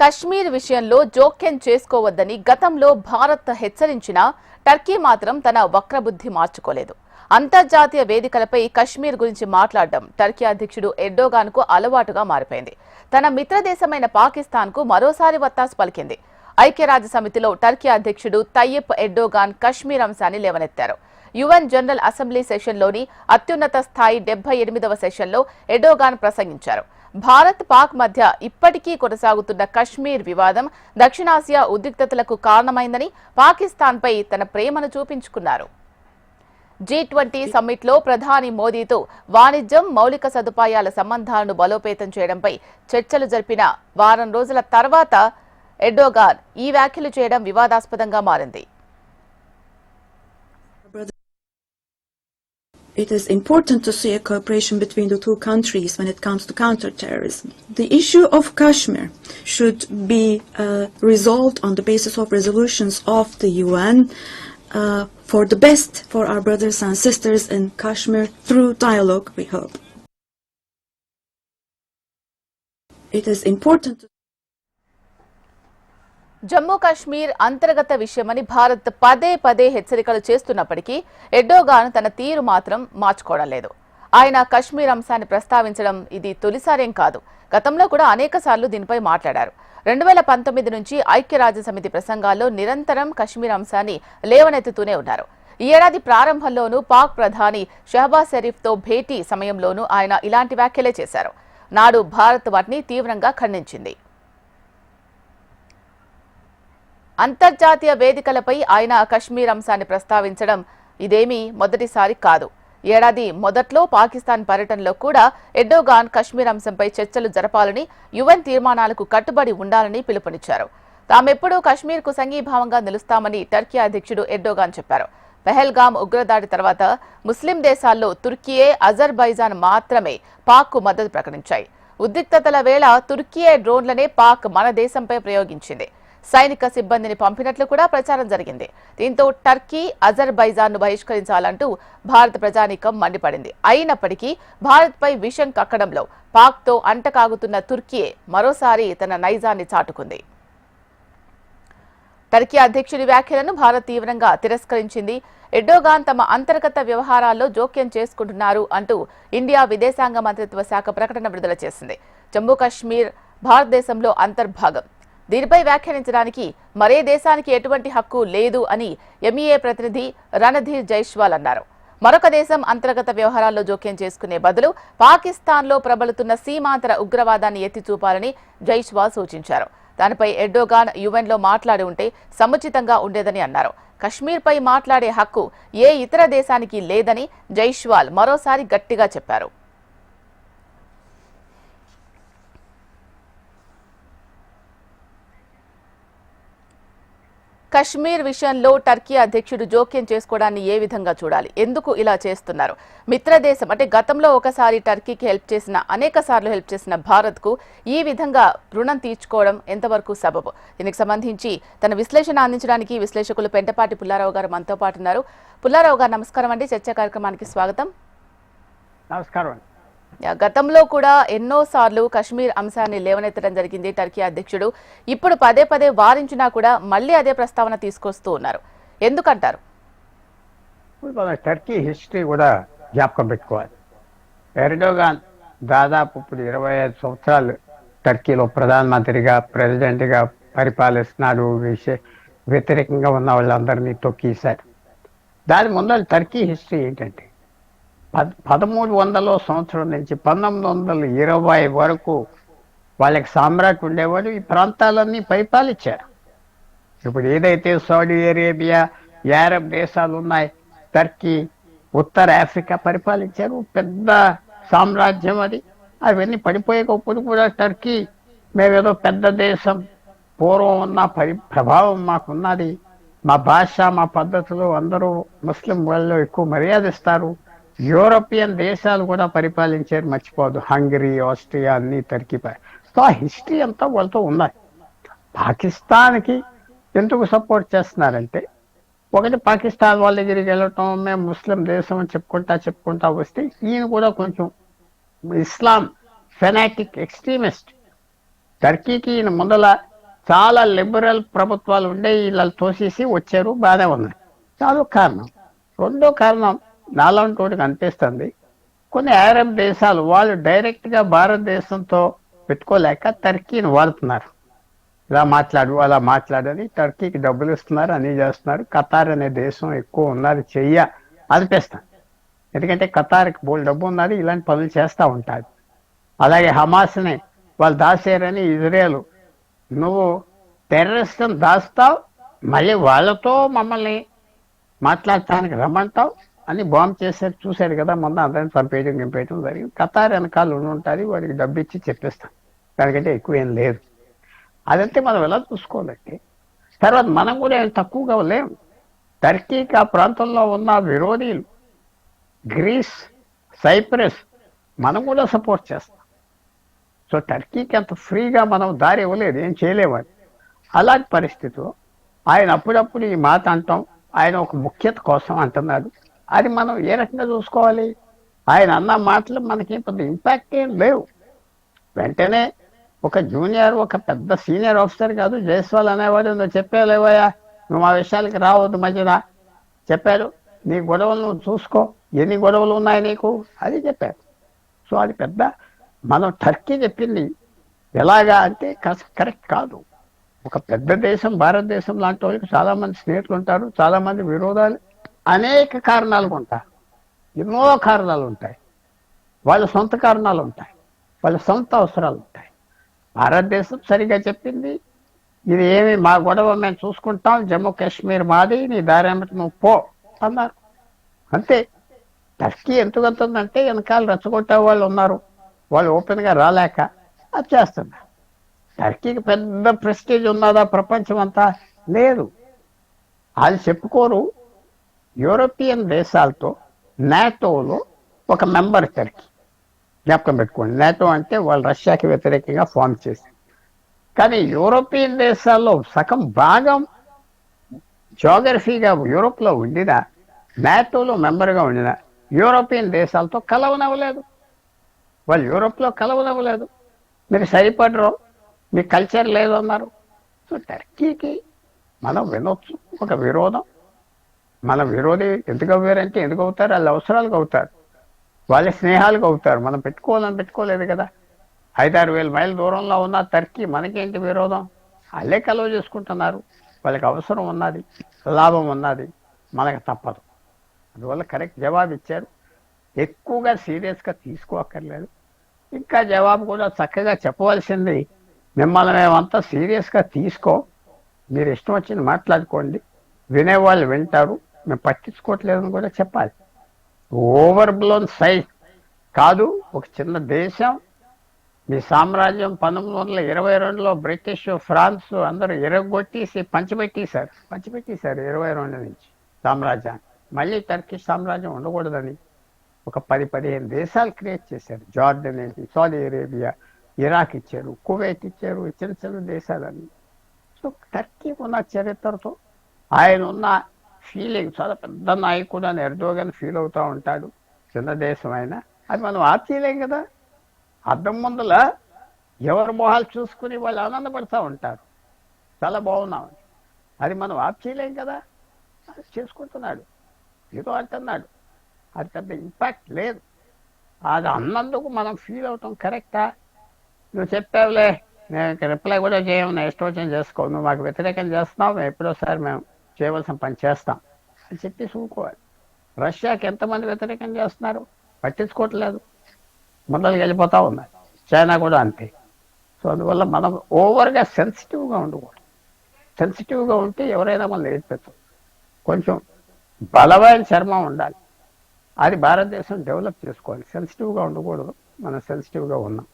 కశ్మీర్ విషయంలో జోక్యం చేసుకోవద్దని గతంలో భారత్ హెచ్చరించినా టర్కీ మాత్రం తన వక్రబుద్ధి మార్చుకోలేదు. అంతర్జాతీయ వేదికలపై కశ్మీర్ గురించి మాట్లాడడం టర్కీ అధ్యక్షుడు ఎర్డోగాన్కు అలవాటుగా మారిపోయింది. తన మిత్రదేశమైన పాకిస్తాన్కు మరోసారి వత్తాసు పలికింది. ఐక్యరాజ్య సమితిలో టర్కీ అధ్యక్షుడు తయ్యిప్ ఎర్డోగాన్ కశ్మీర్ అంశాన్ని లేవనెత్తారు. యుఎన్ జనరల్ అసెంబ్లీ సెషన్లోని అత్యున్నత స్థాయి 78వ సెషన్లో ఎర్డోగాన్ ప్రసంగించారు. భారత్ పాక్ మధ్య ఇప్పటికీ కొనసాగుతున్న కశ్మీర్ వివాదం దక్షిణాసియా ఉద్రిక్తతలకు కారణమైందని పాకిస్తాన్పై తన ప్రేమను చూపించుకున్నారు. G20 సమ్మిట్లో ప్రధాని మోదీతో వాణిజ్యం, మౌలిక సదుపాయాల సంబంధాలను బలోపేతం చేయడంపై చర్చలు జరిపిన వారం రోజుల తర్వాత ఎర్డోగాన్ ఈ వ్యాఖ్యలు చేయడం వివాదాస్పదంగా మారింది. It is important to see a cooperation between the two countries when it comes to counterterrorism. The issue of Kashmir should be resolved on the basis of resolutions of the UN for the best for our brothers and sisters in Kashmir through dialogue, we hope. It is important to Jammu Kashmir అంతర్గత విషయమని భారత్ పదే పదే హెచ్చరికలు చేస్తున్నప్పటికీ Erdogan తన తీరు మాత్రం మార్చుకోవడం లేదు. ఆయన కశ్మీర్ అంశాన్ని ప్రస్తావించడం ఇది తొలిసారేం కాదు. గతంలో కూడా అనేకసార్లు దీనిపై మాట్లాడారు. 2019 నుంచి ఐక్యరాజ్య సమితి ప్రసంగాల్లో నిరంతరం కశ్మీర్ అంశాన్ని లేవనెత్తుతూనే ఉన్నారు. ఈ ఏడాది ప్రారంభంలోనూ పాక్ ప్రధాని షహబాజ్ షరీఫ్తో భేటీ సమయంలోనూ ఆయన ఇలాంటి వ్యాఖ్యలే చేశారు. నాడు భారత్ వాటిని తీవ్రంగా ఖండించింది. అంతర్జాతీయ వేదికలపై ఆయన కశ్మీర్ అంశాన్ని ప్రస్తావించడం ఇదేమీ మొదటిసారి కాదు. ఏడాది మొదట్లో పాకిస్తాన్ పర్యటనలో కూడా ఎర్డోగాన్ కశ్మీర్ అంశంపై చర్చలు జరపాలని, యుఎన్ తీర్మానాలకు కట్టుబడి ఉండాలని పిలుపునిచ్చారు. తామెప్పుడూ కశ్మీర్కు సంఘీభావంగా నిలుస్తామని టర్కీ అధ్యక్షుడు ఎర్డోగాన్ చెప్పారు. పెహల్గాం ఉగ్రదాడి తర్వాత ముస్లిం దేశాల్లో తుర్కీయే, అజర్బైజాన్ మాత్రమే పాక్కు మద్దతు ప్రకటించాయి. ఉద్రిక్తతల వేళ తుర్కీయే డ్రోన్లనే పాక్ మన దేశంపై ప్రయోగించింది. సైనిక సిబ్బందిని పంపినట్లు కూడా ప్రచారం జరిగింది. దీంతో టర్కీ, అజర్బైజాన్ను బహిష్కరించాలంటూ భారత ప్రజానీకం మండిపడింది. అయినప్పటికీ భారత్పై విషం కక్కడంలో పాక్తో అంటకాగుతున్న తుర్కీయే మరోసారి తన నైజాన్ని చాటుకుంది. టర్కీ అధ్యక్షుడి వ్యాఖ్యలను భారత్ తీవ్రంగా తిరస్కరించింది. ఎర్డోగాన్ తమ అంతర్గత వ్యవహారాల్లో జోక్యం చేసుకుంటున్నారు అంటూ ఇండియా విదేశాంగ మంత్రిత్వ శాఖ ప్రకటన విడుదల చేసింది. జమ్మూ కాశ్మీర్ భారతదేశంలో అంతర్భాగం. దీనిపై వ్యాఖ్యానించడానికి మరే దేశానికి ఎటువంటి హక్కు లేదు అని ఎంఈఏ ప్రతినిధి రణధీర్ జైస్వాల్ అన్నారు. మరొక దేశం అంతర్గత వ్యవహారాల్లో జోక్యం చేసుకునే బదులు పాకిస్తాన్లో ప్రబలుతున్న సీమాంతర ఉగ్రవాదాన్ని ఎత్తి చూపాలని జైస్వాల్ సూచించారు. దానిపై ఎర్డోగాన్ యుఎన్లో మాట్లాడి ఉంటే సముచితంగా ఉండేదని అన్నారు. కశ్మీర్పై మాట్లాడే హక్కు ఏ ఇతర దేశానికి లేదని జైస్వాల్ మరోసారి గట్టిగా చెప్పారు. కశ్మీర్ విషయంలో టర్కీ అధ్యక్షుడు జోక్యం చేసుకోవడాన్ని ఏ విధంగా చూడాలి? ఎందుకు ఇలా చేస్తున్నారు? మిత్రదేశం అంటే గతంలో ఒకసారి టర్కీకి అనేక సార్లు హెల్ప్ చేసిన భారత్కు ఈ విధంగా రుణం తీర్చుకోవడం ఎంతవరకు సబబు? దీనికి సంబంధించి తన విశ్లేషణ అందించడానికి విశ్లేషకులు పెంటపాటి పుల్లారావు గారు మనతో పాటు ఉన్నారు. పుల్లారావు గారు నమస్కారం అండి. చర్చా కార్యక్రమానికి స్వాగతం. నమస్కారం. గతంలో కూడా ఎన్నోసార్లు కశ్మీర్ అంశాన్ని లేవనెత్తడం జరిగింది టర్కీ అధ్యక్షుడు. ఇప్పుడు పదే పదే వారించినా కూడా మళ్ళీ అదే ప్రస్తావన తీసుకొస్తూ ఉన్నారు. ఎందుకంటారు? టర్కీ హిస్టరీ కూడా జ్ఞాపకం పెట్టుకోవాలి. ఎర్డోగాన్ దాదాపు ఇప్పుడు 25 సంవత్సరాలు టర్కీలో ప్రధానమంత్రిగా, ప్రెసిడెంట్గా పరిపాలిస్తున్నాడు. వ్యతిరేకంగా ఉన్న వాళ్ళందరినీ తొక్కేశారు. దాని ముందర టర్కీ హిస్టరీ ఏంటంటే 1300 సంవత్సరం నుంచి 1920 వరకు వాళ్ళకి సామ్రాట్ ఉండేవాడు. ఈ ప్రాంతాలన్నీ పరిపాలించారు. ఇప్పుడు ఏదైతే సౌదీ అరేబియా, అరబ్ దేశాలు ఉన్నాయి, టర్కీ, ఉత్తర ఆఫ్రికా పరిపాలించారు. పెద్ద సామ్రాజ్యం అది. అవన్నీ పడిపోయేటప్పుడు కూడా టర్కీ మేమేదో పెద్ద దేశం, పూర్వం ఉన్న ప్రభావం మాకున్నది, మా భాష, మా పద్ధతులు అందరూ ముస్లిం వాళ్ళు ఎక్కువ మర్యాదిస్తారు. యూరోపియన్ దేశాలు కూడా పరిపాలించారు, మర్చిపోదు. హంగరీ, ఆస్ట్రియా అన్ని టర్కీ. సో ఆ హిస్టరీ అంతా వాళ్ళతో ఉన్నాయి. పాకిస్తాన్కి ఎందుకు సపోర్ట్ చేస్తున్నారంటే, ఒకటి పాకిస్తాన్ వాళ్ళ దగ్గరికి వెళ్ళటం, మేము ముస్లిం దేశం అని చెప్పుకుంటా వస్తే ఈయన కూడా కొంచెం ఇస్లాం ఫెనాటిక్ ఎక్స్ట్రీమిస్ట్. టర్కీకి ఈయన ముందల చాలా లిబరల్ ప్రభుత్వాలు ఉండే వీళ్ళు తోసేసి వచ్చారు, బాగానే ఉన్నాయి. చాలా కారణం. రెండో కారణం నాలాంటి వాడికి అనిపిస్తుంది, కొన్ని అరబ్ దేశాలు వాళ్ళు డైరెక్ట్గా భారతదేశంతో పెట్టుకోలేక టర్కీని వాడుతున్నారు. ఇలా మాట్లాడు అలా మాట్లాడని టర్కీకి డబ్బులు ఇస్తున్నారు, అన్నీ చేస్తున్నారు. ఖతార్ అనే దేశం ఎక్కువ ఉన్నది అనిపిస్తాను. ఎందుకంటే ఖతార్కి బోల్ డబ్బు ఉన్నది, ఇలాంటి పనులు చేస్తూ ఉంటారు. అలాగే హమాస్ని వాళ్ళు దాచారని ఇజ్రాయెల్, నువ్వు టెర్రరిస్ట్ని దాస్తావు, మళ్ళీ వాళ్ళతో మమ్మల్ని మాట్లాడటానికి రమ్మంటావు అని బాంబు చేశారు. చూశారు కదా, మొన్న అందరిని చంపేయడం గింపేయడం జరిగింది. ఖతార్ వెనకాల ఉంటుంది, వాడికి డబ్బు ఇచ్చి చెప్పిస్తాం, దానికంటే ఎక్కువ ఏం లేదు. అదంతే మనం ఎలా చూసుకోవాలంటే, తర్వాత మనం కూడా ఏం తక్కువగా లేము. టర్కీకి ఆ ప్రాంతంలో ఉన్న విరోధీలు గ్రీస్, సైప్రస్ మనం కూడా సపోర్ట్ చేస్తాం. సో టర్కీకి అంత ఫ్రీగా మనం దారి ఇవ్వలేదు, ఏం చేయలేమని. అలాంటి పరిస్థితిలో ఆయన అప్పుడప్పుడు ఈ మాట అంటాం, ఆయన ఒక ముఖ్యత కోసం అంటున్నాడు. అది మనం ఏ రకంగా చూసుకోవాలి? ఆయన అన్న మాటలు మనకి పెద్ద ఇంపాక్ట్ ఏం లేవు. వెంటనే ఒక జూనియర్, ఒక పెద్ద సీనియర్ ఆఫీసర్ కాదు, జైస్వాల్ అనేవాడు, నువ్వు చెప్పేలేవయ్యా, నువ్వు ఆ విషయాలకి రావద్దు మధ్యన చెప్పారు. నీ గొడవలు నువ్వు చూసుకో, ఎన్ని గొడవలు ఉన్నాయి నీకు, అది చెప్పారు. సో అది పెద్ద, మనం టర్కీ చెప్పింది ఎలాగా అంటే కరెక్ట్ కాదు. ఒక పెద్ద దేశం, భారతదేశం లాంటి వాళ్ళకి చాలామంది స్నేహితులు ఉంటారు, చాలామంది విరోధాలు, అనేక కారణాలు ఉంటాయి, ఎన్నో కారణాలు ఉంటాయి, వాళ్ళ సొంత కారణాలు ఉంటాయి, వాళ్ళ సొంత అవసరాలు ఉంటాయి. భారతదేశం సరిగా చెప్పింది, ఇది ఏమి మా గొడవ మేము చూసుకుంటాం, జమ్మూ కాశ్మీర్ మాది, నీ దారేమిటి నువ్వు పో అన్నారు, అంతే. టర్కీ ఎందుకు వెళ్తుందంటే వెనకాల రెచ్చగొట్టే వాళ్ళు ఉన్నారు, వాళ్ళు ఓపెన్గా రాలేక అది చేస్తున్నారు. టర్కీకి పెద్ద ప్రెస్టేజ్ ఉన్నదా ప్రపంచం అంతా? లేదు. అది చెప్పుకోరు. యూరోపియన్ దేశాలతో నాటోలో ఒక మెంబర్ టర్కీ, జ్ఞాపకం పెట్టుకోండి. నాటో అంటే వాళ్ళు రష్యాకి వ్యతిరేకంగా ఫామ్ చేసింది. కానీ యూరోపియన్ దేశాల్లో సగం భాగం జోగ్రఫీగా యూరోప్లో ఉండినా, నాటోలో మెంబర్గా ఉండినా యూరోపియన్ దేశాలతో కలవనవ్వలేదు. వాళ్ళు యూరోప్లో కలవనవ్వలేదు. మీరు సరిపడరు, మీ కల్చర్ లేదు అన్నారు. సో టర్కీకి మనం వినొచ్చు ఒక విరోధం. మన విరోధి ఎందుకు అవ్వారంటే ఎందుకు అవుతారు? వాళ్ళ అవసరాలకు అవుతారు, వాళ్ళ స్నేహాలకు అవుతారు. మనం పెట్టుకోవాలని పెట్టుకోలేదు కదా. 5-6 వేల మైళ్ళ దూరంలో ఉన్న టర్కీ మనకేంటి విరోధం? వాళ్ళే కలువ చేసుకుంటున్నారు, వాళ్ళకి అవసరం ఉన్నది, లాభం ఉన్నది, మనకు తప్పదు. అందువల్ల కరెక్ట్ జవాబు ఇచ్చారు. ఎక్కువగా సీరియస్గా తీసుకోక్కర్లేదు. ఇంకా జవాబు కూడా చక్కగా చెప్పవలసింది, మిమ్మల్ని మేమంతా సీరియస్గా తీసుకో, మీరు ఇష్టం వచ్చింది మాట్లాడుకోండి, వినేవాళ్ళు వింటారు, మేము పట్టించుకోవట్లేదని కూడా చెప్పాలి. ఓవర్ బ్లోన్ సైజ్ కాదు. ఒక చిన్న దేశం, మీ సామ్రాజ్యం 1922లో బ్రిటిష్, ఫ్రాన్స్ అందరూ ఎరగొట్టేసి పంచిపెట్టేశారు 22 నుంచి సామ్రాజ్యాన్ని. మళ్ళీ టర్కిష్ సామ్రాజ్యం ఉండకూడదని ఒక 10-15 దేశాలు క్రియేట్ చేశారు. జార్డన్ ఏంటి, సౌదీ అరేబియా, ఇరాక్ ఇచ్చారు, కువైట్ ఇచ్చారు, చిన్న చిన్న దేశాలన్నీ. సో టర్కీ ఉన్న చరిత్రతో ఆయన ఉన్న ఫీలింగ్, చాలా పెద్ద నాయకుడు అని ఎర్డోగన్ ఫీల్ అవుతూ ఉంటాడు. చిన్న దేశం అయినా అది మనం ఆర్చీలేం కదా. అద్దం ముందుల ఎవరి మొహాలు చూసుకుని వాళ్ళు ఆనందపడుతూ ఉంటారు, చాలా బాగున్నామని. అది మనం ఆర్చీలేం కదా. అది చేసుకుంటున్నాడు, ఏదో అంటున్నాడు, అది పెద్ద ఇంపాక్ట్ లేదు. అది అన్నందుకు మనం ఫీల్ అవుతాం కరెక్టా? నువ్వు చెప్పావులే, నేను రిప్లై కూడా చేయము, నేను ఇష్టం వచ్చిన చేసుకో, నువ్వు మాకు వ్యతిరేకం చేస్తున్నావు, మేము ఎప్పుడోసారి మేము చేయవలసిన పని చేస్తాం అని చెప్పి చూసుకోవాలి. రష్యాకి ఎంతమంది వ్యతిరేకం చేస్తున్నారు, పట్టించుకోవట్లేదు, ముందరికి వెళ్ళిపోతూ ఉన్నారు. చైనా కూడా అంతే. సో అందువల్ల మనం ఓవర్గా సెన్సిటివ్గా ఉండకూడదు. సెన్సిటివ్గా ఉంటే ఎవరైనా మనం ఏడిపెట్టదు. కొంచెం బలమైన చర్మం ఉండాలి, అది భారతదేశం డెవలప్ చేసుకోవాలి. సెన్సిటివ్గా ఉండకూడదు, మనం సెన్సిటివ్గా ఉన్నాం.